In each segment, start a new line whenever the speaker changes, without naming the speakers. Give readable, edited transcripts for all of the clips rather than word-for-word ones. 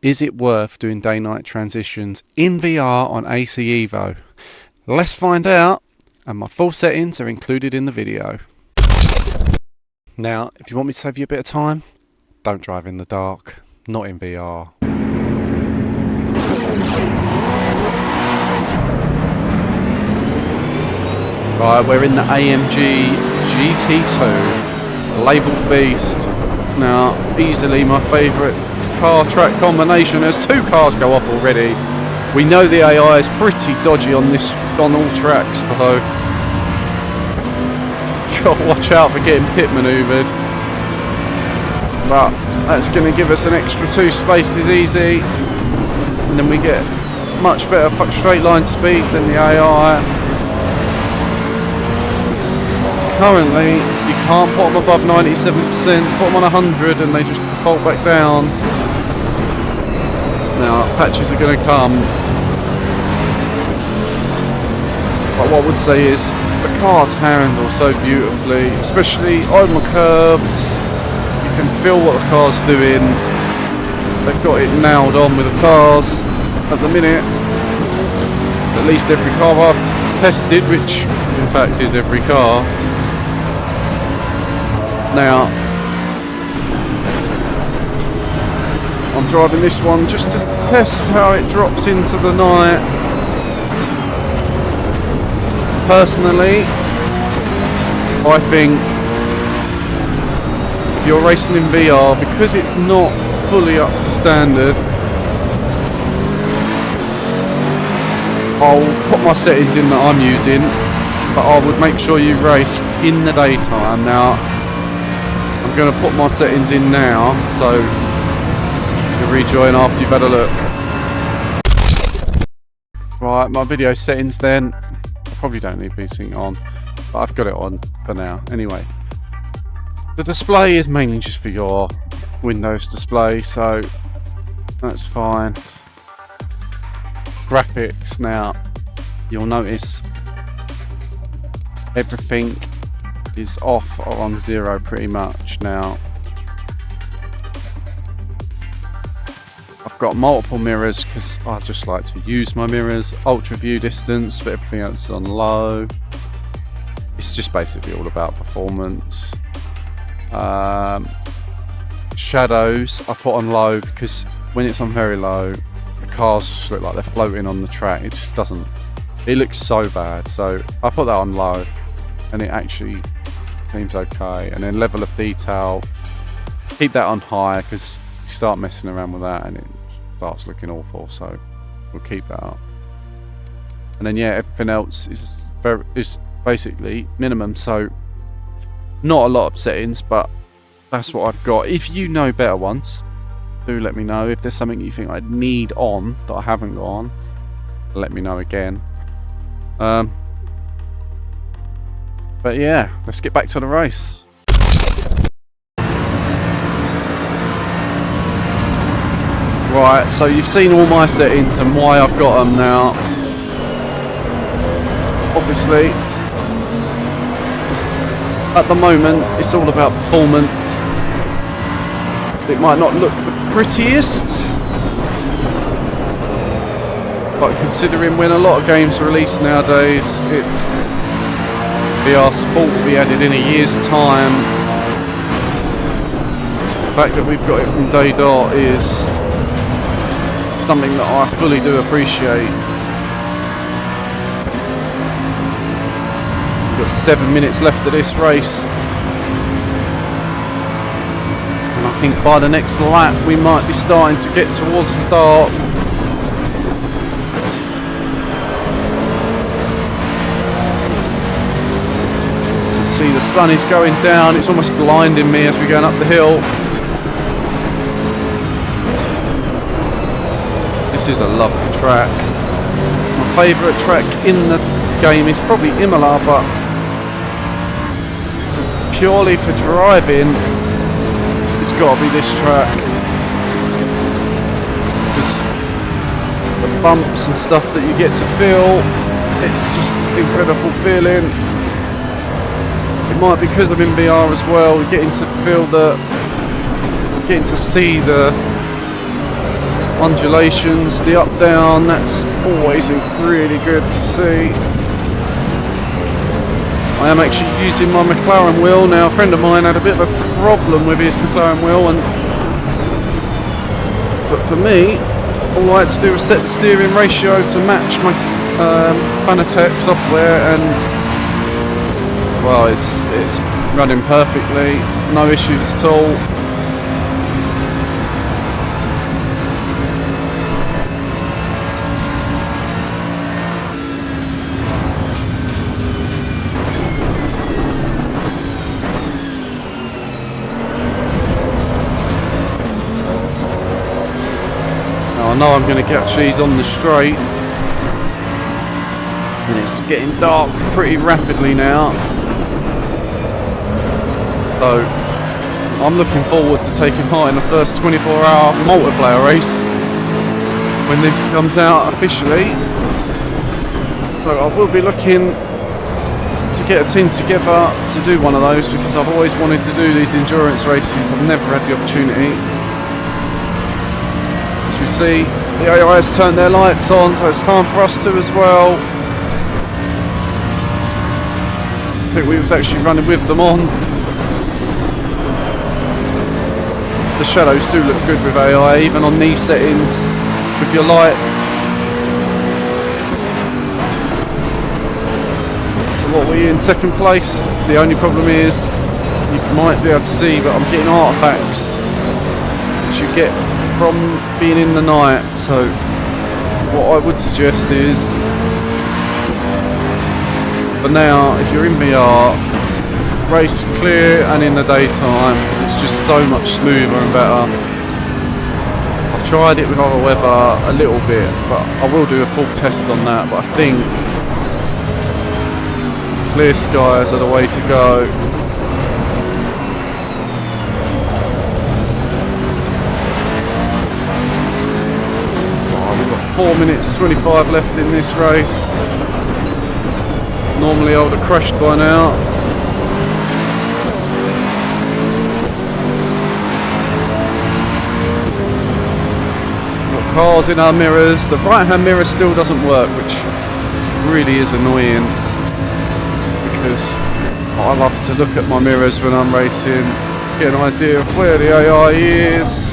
Is it worth doing day-night transitions in VR on AC EVO? Let's find out, and my full settings are included in the video. Now, if you want me to save you a bit of time, don't drive in the dark, not in VR. Right, we're in the AMG GT2, labelled Beast. Now, easily my favourite car track combination. There's two cars go up already. We know the AI is pretty dodgy on all tracks, so gotta watch out for getting pit manoeuvred. But that's going to give us an extra 2 spaces easy, and then we get much better straight line speed than the AI. Currently, you can't put them above 97%, put them on 100 and they just default back down. Now, patches are going to come. But what I would say is, the cars handle so beautifully, especially on the curbs. You can feel what the car's doing. They've got it nailed on with the cars at the minute. At least every car I've tested, which in fact is every car. Now, I'm driving this one just to test how it drops into the night. Personally, I think if you're racing in VR, because it's not fully up to standard, I'll put my settings in that I'm using, but I would make sure you race in the daytime. Now, I'm going to put my settings in now, so you can rejoin after you've had a look. Right, my video settings then. I probably don't need VSync on, but I've got it on for now. Anyway, the display is mainly just for your Windows display, so that's fine. Graphics, now, you'll notice everything is off or on 0 pretty much. Now, I've got multiple mirrors because I just like to use my mirrors. Ultra view distance, but everything else is on low. It's just basically all about performance. Shadows I put on low because when it's on very low, the cars just look like they're floating on the track. It just doesn't. It looks so bad. So I put that on low, and it actually seems okay. And then level of detail, keep that on high because you start messing around with that and it starts looking awful, so we'll keep that up. And then yeah, everything else is basically minimum, so not a lot of settings, but that's what I've got. If you know better ones, do let me know. If there's something you think I need on that I haven't got on, let me know again. But yeah, let's get back to the race. Right, so you've seen all my settings and why I've got them now. Obviously, at the moment, it's all about performance. It might not look the prettiest, but considering when a lot of games are released nowadays, VR support will be added in a year's time. The fact that we've got it from day dot is something that I fully do appreciate. We've got 7 minutes left of this race, and I think by the next lap we might be starting to get towards the dark. You can see the sun is going down, it's almost blinding me as we're going up the hill. This is a lovely track. My favourite track in the game is probably Imola, but purely for driving, it's got to be this track. Because the bumps and stuff that you get to feel, it's just incredible feeling. It might be because I'm in VR as well, getting to feel the, getting to see the undulations, the up down, that's always really good to see. I am actually using my McLaren wheel now. A friend of mine had a bit of a problem with his McLaren wheel, but for me, all I had to do was set the steering ratio to match my Fanatec software, and well, it's running perfectly, no issues at all. Now I know I'm going to get cheese on the straight, and it's getting dark pretty rapidly now. So I'm looking forward to taking part in the first 24-hour multiplayer race when this comes out officially. So I will be looking to get a team together to do one of those, because I've always wanted to do these endurance races. I've never had the opportunity. As we see, the AI has turned their lights on, so it's time for us to as well. I think we was actually running with them on. The shadows do look good with AI, even on these settings with your light. What we're in second place. The only problem is, you might be able to see, but I'm getting artifacts which you get from being in the night. So what I would suggest is, for now, if you're in VR, race clear and in the daytime, because it's just so much smoother and better. I've tried it with other weather a little bit, but I will do a full test on that. But I think clear skies are the way to go. Oh, we've got 4 minutes 25 left in this race. Normally I would have crashed by now. Cars in our mirrors. The right hand mirror still doesn't work, which really is annoying, because I love to look at my mirrors when I'm racing to get an idea of where the AI is.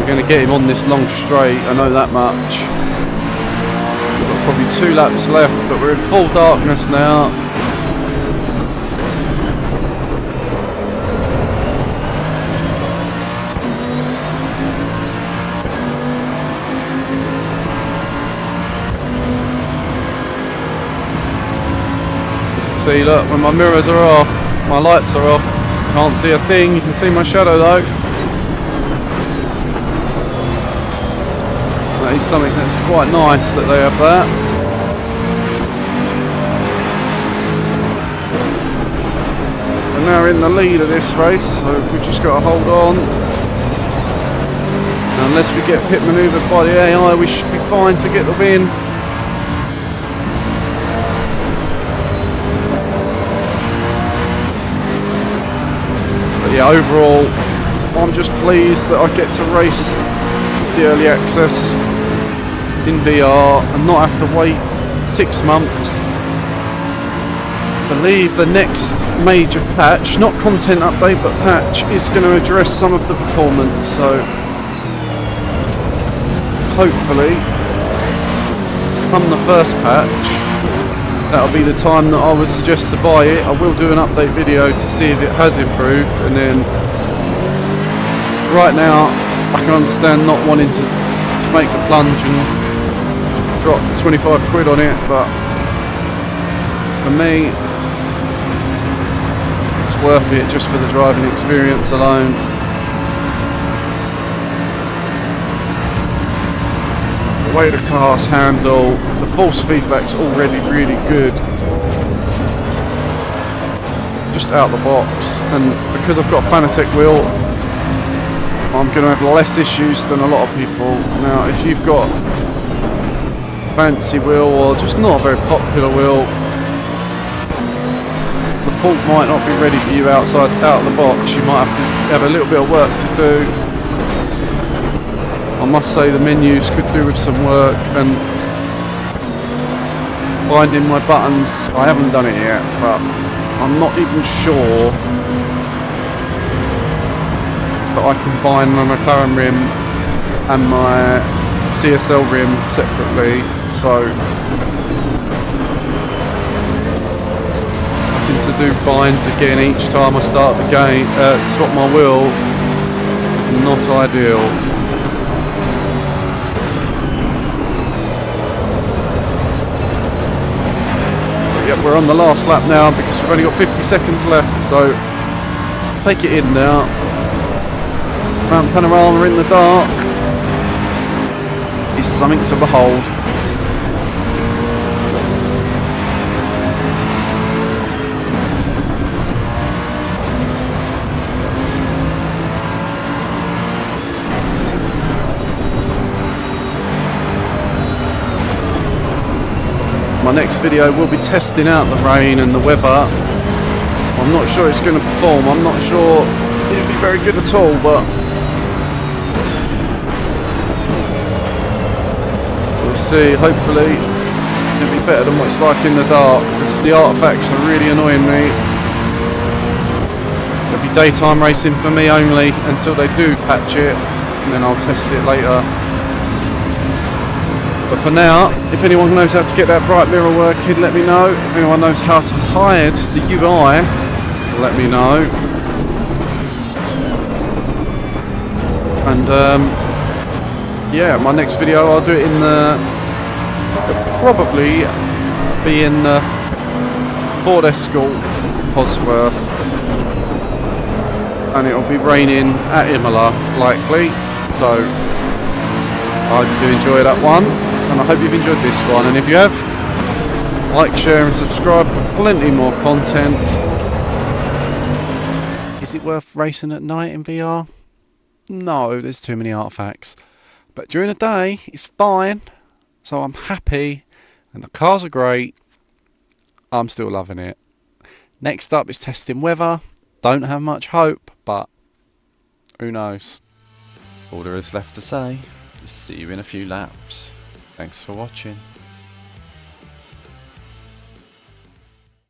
Going to get him on this long straight, I know that much. We've got probably 2 laps left, but we're in full darkness now. See, look, when my mirrors are off, my lights are off, can't see a thing. You can see my shadow though. That is something that's quite nice that they have that. We're now in the lead of this race, so we've just got to hold on. And unless we get pit manoeuvred by the AI, we should be fine to get the win. But yeah, overall, I'm just pleased that I get to race the early access in VR and not have to wait 6 months. I believe the next major patch, not content update but patch, is going to address some of the performance, so hopefully come the first patch, that'll be the time that I would suggest to buy it. I will do an update video to see if it has improved, and then right now I can understand not wanting to make the plunge and drop 25 quid on it, but for me it's worth it just for the driving experience alone. The way the cars handle, the force feedback's already really good just out the box, and because I've got a Fanatec wheel, I'm going to have less issues than a lot of people. Now, if you've got a fancy wheel or just not a very popular wheel, the port might not be ready for you out of the box. You might have a little bit of work to do. I must say the menus could do with some work, and binding my buttons, I haven't done it yet, but I'm not even sure that I can bind my McLaren rim and my CSL rim separately, so having to do binds again each time I start the game, swap my wheel, is not ideal. But yep, we're on the last lap now because we've only got 50 seconds left, so take it in now. Mount Panorama in the dark is something to behold. My next video will be testing out the rain and the weather. I'm not sure it's going to perform. I'm not sure it'll be very good at all, but we'll see. Hopefully it'll be better than what it's like in the dark, because the artifacts are really annoying me. It'll be daytime racing for me only until they do patch it, and then I'll test it later. But for now, if anyone knows how to get that bright mirror working, let me know. If anyone knows how to hide the UI, let me know. And yeah, my next video I'll do it in the, it'll probably be in the Ford Escort Cosworth, and it'll be raining at Imola likely, so I hope you do enjoy that one, and I hope you've enjoyed this one, and if you have, like, share and subscribe for plenty more content. Is it worth racing at night in VR? No, there's too many artifacts. But during the day, it's fine. So I'm happy. And the cars are great. I'm still loving it. Next up is testing weather. Don't have much hope, but who knows. All there is left to say is see you in a few laps. Thanks for watching.